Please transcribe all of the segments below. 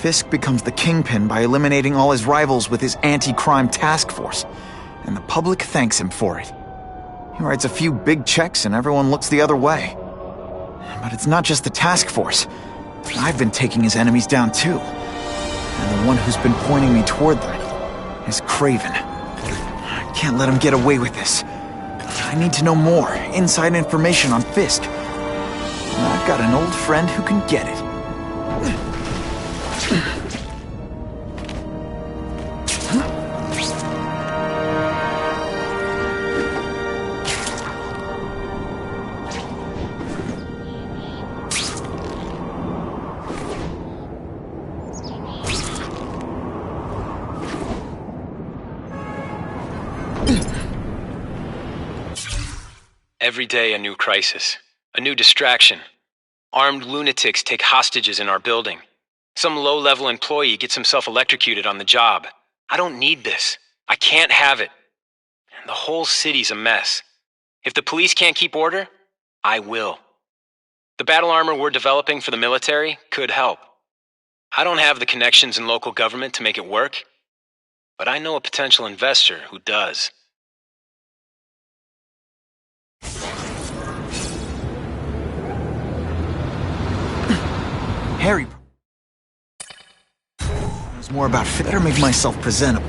Fisk becomes the kingpin by eliminating all his rivals with his anti-crime task force, and the public thanks him for it. He writes a few big checks and everyone looks the other way. But it's not just the task force. I've been taking his enemies down too. And the one who's been pointing me toward them is Craven. I can't let him get away with this. I need to know more, inside information on Fisk. And I've got an old friend who can get it. Every day a new crisis, a new distraction. Armed lunatics take hostages in our building. Some low-level employee gets himself electrocuted on the job. I don't need this. I can't have it. And the whole city's a mess. If the police can't keep order, I will. The battle armor we're developing for the military could help. I don't have the connections in local government to make it work, but I know a potential investor who does. Harry knows more about fit. Better make myself presentable.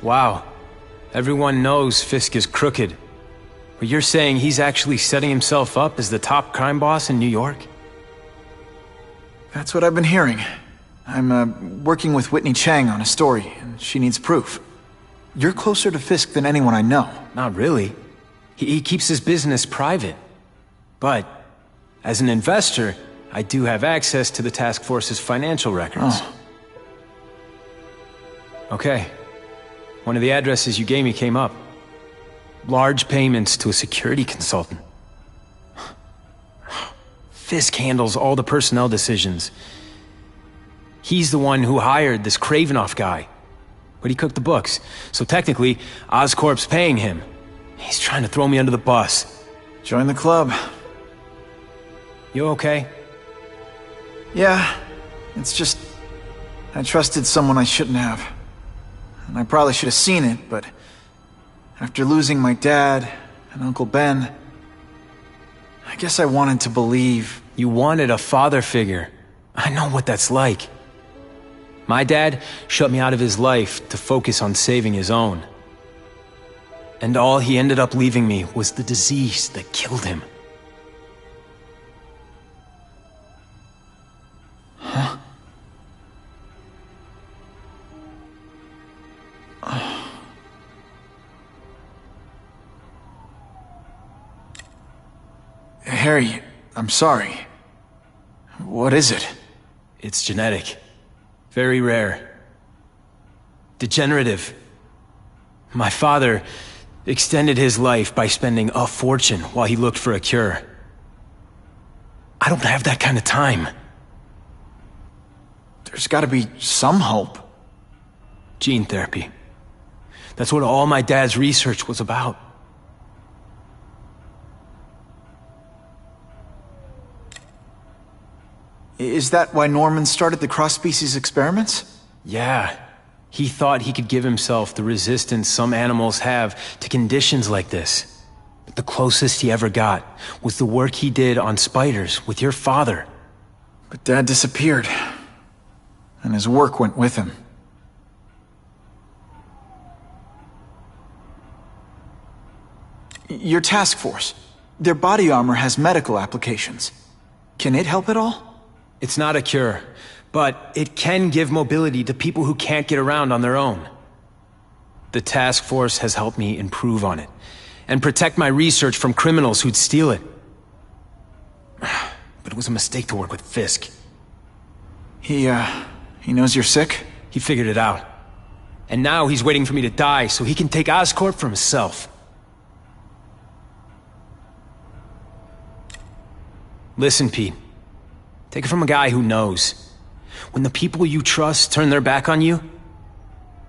Wow. Everyone knows Fisk is crooked. But you're saying he's actually setting himself up as the top crime boss in New York? That's what I've been hearing. I'm working with Whitney Chang on a story, and she needs proof. You're closer to Fisk than anyone I know. Not really. He keeps his business private. But, as an investor, I do have access to the task force's financial records. Oh. Okay. One of the addresses you gave me came up. Large payments to a security consultant. Fisk handles all the personnel decisions. He's the one who hired this Kravinoff guy. But he cooked the books, so technically, Oscorp's paying him. He's trying to throw me under the bus. Join the club. You okay? Yeah, it's just... I trusted someone I shouldn't have. And I probably should have seen it, but... after losing my dad and Uncle Ben, I guess I wanted to believe. You wanted a father figure. I know what that's like. My dad shut me out of his life to focus on saving his own. And all he ended up leaving me was the disease that killed him. Huh? Harry, I'm sorry. What is it? It's genetic. Very rare. Degenerative. My father extended his life by spending a fortune while he looked for a cure. I don't have that kind of time. There's gotta be some hope. Gene therapy. That's what all my dad's research was about. Is that why Norman started the cross-species experiments? Yeah. He thought he could give himself the resistance some animals have to conditions like this. But the closest he ever got was the work he did on spiders with your father. But Dad disappeared. And his work went with him. Your task force. Their body armor has medical applications. Can it help at all? It's not a cure, but it can give mobility to people who can't get around on their own. The task force has helped me improve on it, and protect my research from criminals who'd steal it. But it was a mistake to work with Fisk. He knows you're sick? He figured it out. And now he's waiting for me to die so he can take Oscorp for himself. Listen, Pete. Take it from a guy who knows. When the people you trust turn their back on you,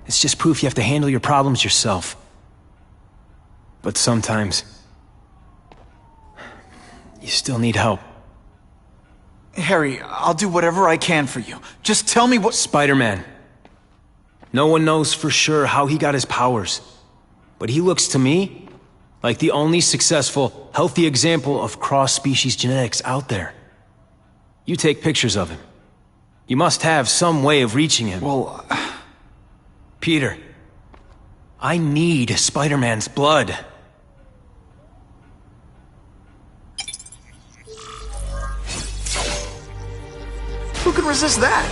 it's just proof you have to handle your problems yourself. But sometimes, you still need help. Harry, I'll do whatever I can for you. Just tell me what— Spider-Man. No one knows for sure how he got his powers, but he looks to me like the only successful, healthy example of cross-species genetics out there. You take pictures of him. You must have some way of reaching him. Well, Peter, I need Spider-Man's blood. who could resist that?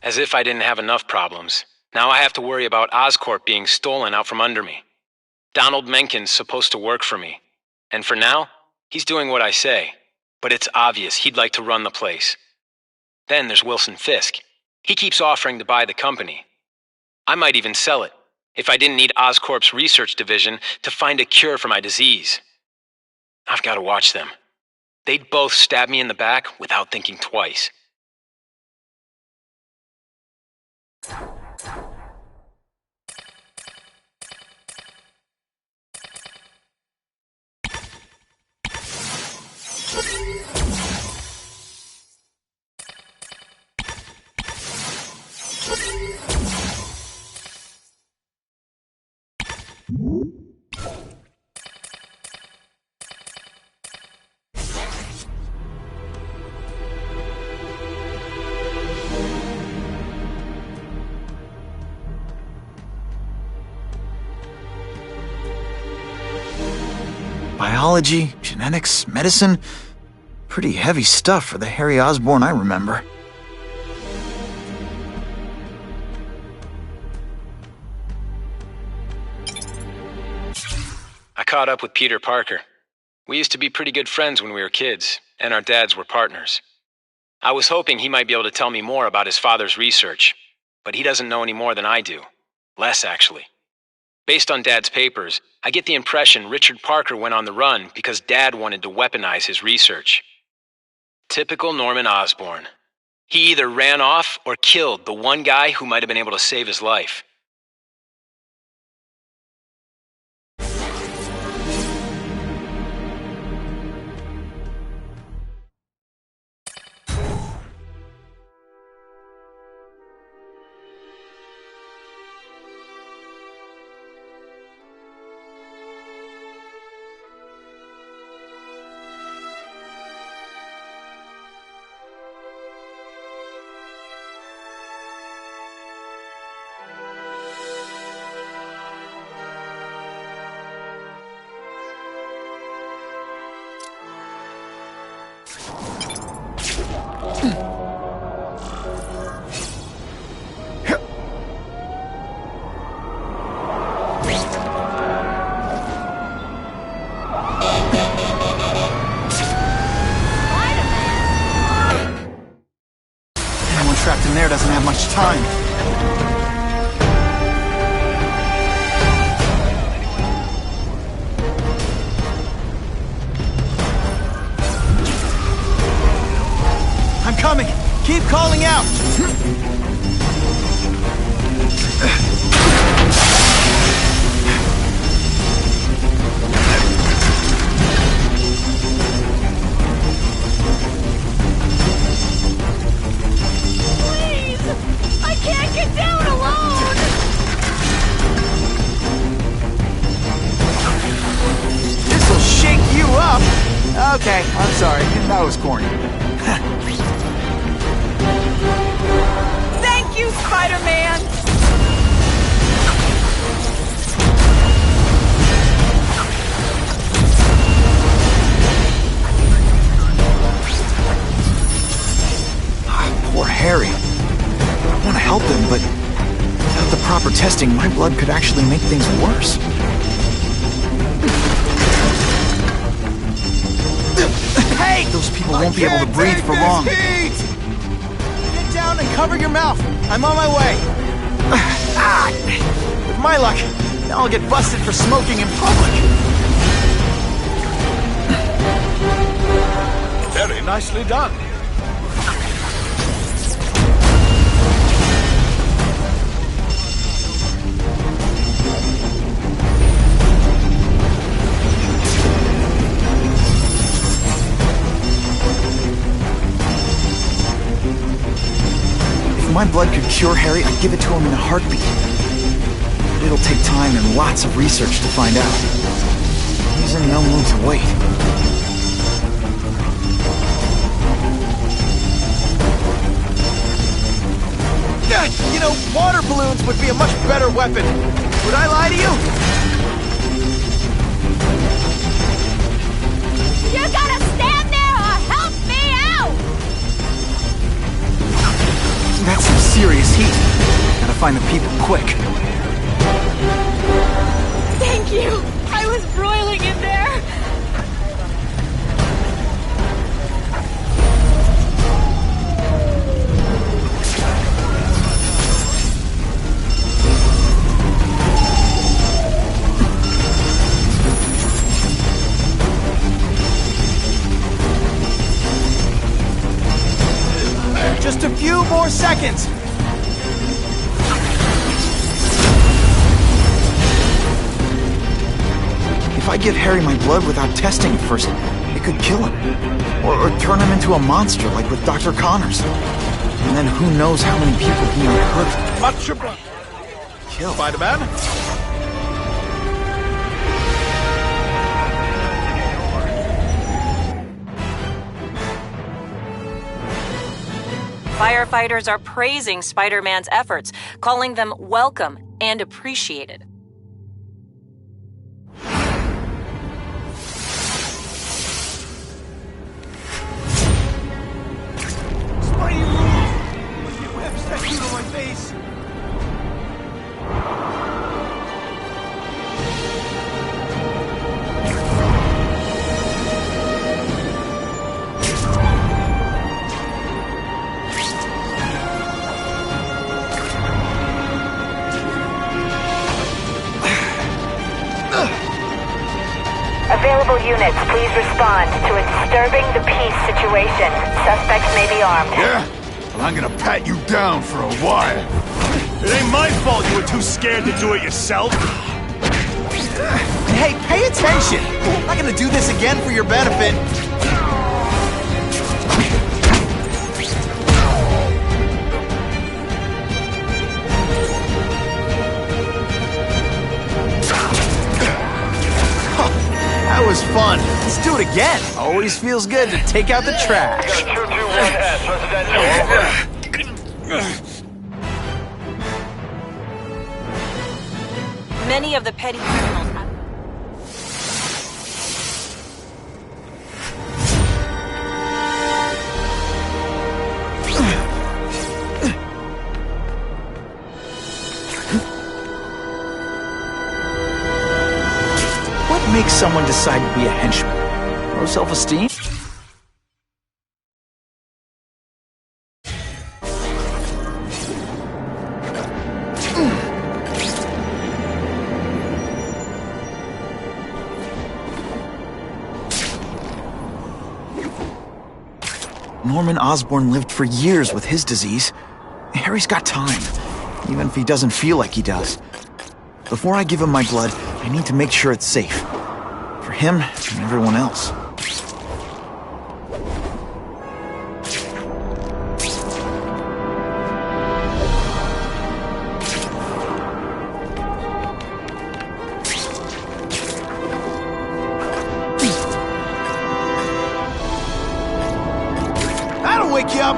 As if I didn't have enough problems. Now I have to worry about Oscorp being stolen out from under me. Donald Menken's supposed to work for me. And for now, he's doing what I say. But it's obvious he'd like to run the place. Then there's Wilson Fisk. He keeps offering to buy the company. I might even sell it, if I didn't need Oscorp's research division to find a cure for my disease. I've got to watch them. They'd both stab me in the back without thinking twice. Biology, genetics, medicine. Pretty heavy stuff for the Harry Osborn I remember. I caught up with Peter Parker. We used to be pretty good friends when we were kids, and our dads were partners. I was hoping he might be able to tell me more about his father's research, but he doesn't know any more than I do. Less, actually. Based on Dad's papers, I get the impression Richard Parker went on the run because Dad wanted to weaponize his research. Typical Norman Osborn. He either ran off or killed the one guy who might have been able to save his life. Anyone trapped in there doesn't have much time. I'm coming! Keep calling out! Please! I can't get down alone! This'll shake you up! Okay, I'm sorry. That was corny. Thank you, Spider-Man! Poor Harry. I want to help him, but without the proper testing, my blood could actually make things worse. Hey! Those people won't be able to breathe for long. Get down and cover your mouth. I'm on my way. With my luck, now I'll get busted for smoking in public. Nicely done. If my blood could cure Harry, I'd give it to him in a heartbeat. But it'll take time and lots of research to find out. He's in no mood to wait. You know, water balloons would be a much better weapon. Would I lie to you? You gotta stand there or help me out! That's some serious heat. Gotta find the people quick. Thank you! I was broiling in there! Just a few more seconds. If I give Harry my blood without testing it first, it could kill him. Or turn him into a monster, like with Dr. Connors. And then who knows how many people he might hurt. Much obliged. Kill. Spider-Man? Firefighters are praising Spider-Man's efforts, calling them welcome and appreciated. Spidey rules! Get webs that shoot on my face! Available units, please respond to a disturbing the peace situation. Suspects may be armed. Yeah? Well, I'm gonna pat you down for a while. It ain't my fault you were too scared to do it yourself. Hey, pay attention! I'm not gonna do this again for your benefit. That was fun. Let's do it again. Always feels good to take out the trash. 221S, residential. Many of the petty criminals. What makes someone decide to be a henchman? Low self-esteem? Norman Osborn lived for years with his disease. Harry's got time, even if he doesn't feel like he does. Before I give him my blood, I need to make sure it's safe. For him and everyone else. That'll wake you up!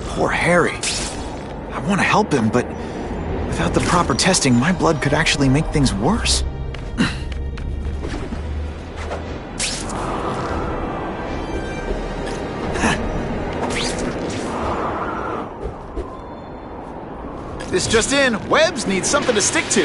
Poor Harry. I want to help him, but without the proper testing, my blood could actually make things worse. This just in, Webbs needs something to stick to.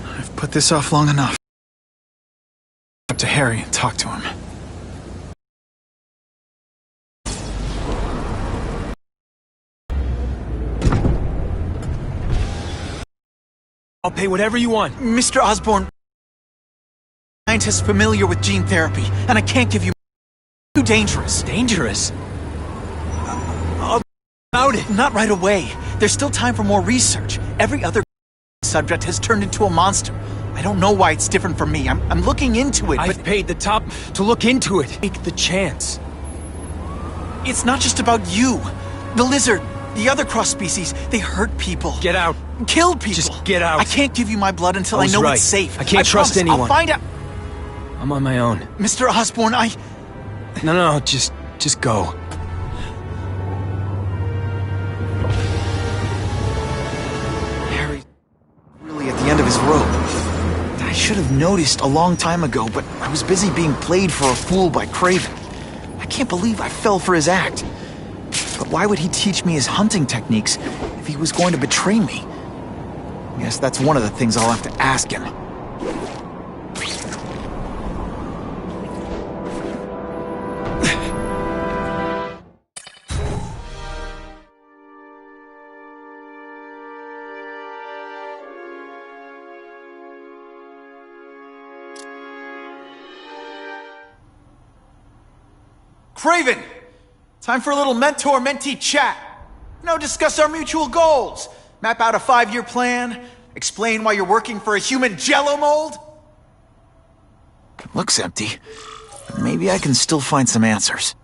I've put this off long enough. Up to Harry and talk to him. I'll pay whatever you want. Mr. Osborn, scientist familiar with gene therapy, and I can't give you too dangerous. Dangerous? About it. Not right away. There's still time for more research. Every other subject has turned into a monster. I don't know why it's different from me. I'm looking into it, I've but paid the top to look into it. Take the chance. it's not just about you. The lizard, the other cross species, they hurt people. Get out. Kill people. Just get out. I can't give you my blood until I was know right. it's safe. I can't trust promise. anyone. I'll find out. I'm on my own. Mr. Osborn, No, just go. Harry's really at the end of his rope. I should have noticed a long time ago, but I was busy being played for a fool by Craven. I can't believe I fell for his act. But why would he teach me his hunting techniques if he was going to betray me? Guess that's one of the things I'll have to ask him. Craven! Time for a little mentor-mentee chat. Discuss our mutual goals. Map out a 5-year plan. Explain why you're working for a human jello mold. It looks empty. Maybe I can still find some answers.